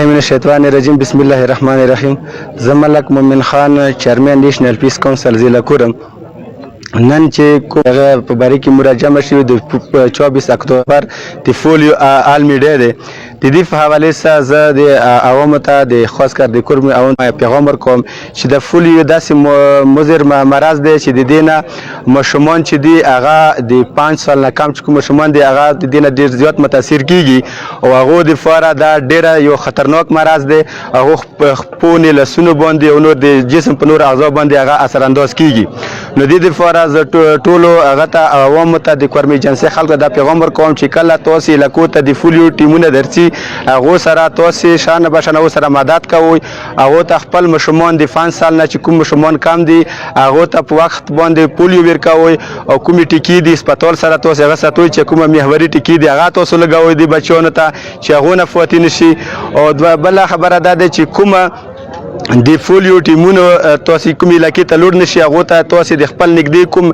من الشیطان الرجیم بسم الله الرحمن الرحیم. زه ملک مومن خان چیرمن نیشنل پیس کونسل ضلع کورم. نن چې کومه په باره کې مراجعه شوې د 24 اکتوبر د فولیو عالمي ډے دی، د دې په حواله سره زه د عوامو ته د خاص کر د کورم عوام پیغام ورکوم چې د فولیو داسې مضر مرض دی چې د دې نه ماشومان چې دي هغه د 5 سال نه کم چې کوم ماشومان دي هغه د دې نه ډېر زیات متاثر کیږي او هغه د لپاره دا ډېره یو خطرناک مرض دی. هغه په لاسونو باندې او نور د جسم په نور اعضاء باندې هغه اثر انداز کیږي. نو د دې لپاره زه ټولو هغه ته عوامو ته د کورمي جنسي خلکو دا پیغام ورکوم چې کله تاسو علاقو ته د فولیو ټیمونه درځي هغه سره تاسو شانه بشانه سره مدد کوئ. هغه ته خپل ماشومان د 5 سال نه چې کوم ماشومان کم دي هغه ته په وخت باندې پولیو ورکوئ او کومې ټیکې دي هسپتال سره تاسو هغه ساتئ چې کومه محوري ټیکې دي هغه تاسو لګوئ د بچیانو ته چې هغه نه فوت نشي. او بل خبره دا ده چې کومه د فولیو ټیمونو تاسو کوم علاقې ته لور نشي هغه ته تاسو د خپل نږدې کوم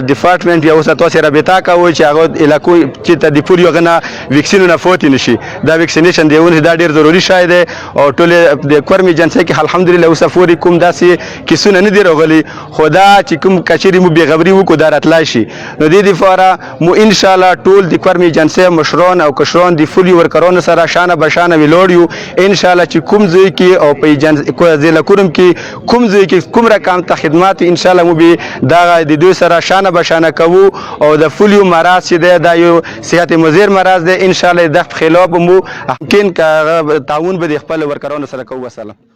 ډپارټمنټ یا تاسو رابطه کوئ چې هغه علاقو چې ته د فولیو غنه ویکسین نه فوت نشي. دا ویکسینیشن دیونه دا ډیر ضروری شای دی او ټول د کورمي جنسي کې الحمدلله اوس فوري کوم داسې کیسونه نه دی راغلي. خدا چې کوم کچری مو بیغبري وکړو دا راتلای شي. نو د دې لپاره مو ان شاء الله ټول د کورمي جنسي مشران او کشران د فولیو ورکرانو سره شانه بشانه ویلوړیو ان شاء الله چې کوم ځای کې او په ضلع کورم کې کوم ځای کې کوم رقم ته خدمات ان شاء الله مو به دا د دوی سره شانه بشانه کوو. او د فولیو مرض چې دی دا یو صحت مضر مرض دی ان شاء الله د خلاف مو ممکن تعاون به د خپل ورکرانو سره کوو. والسلام.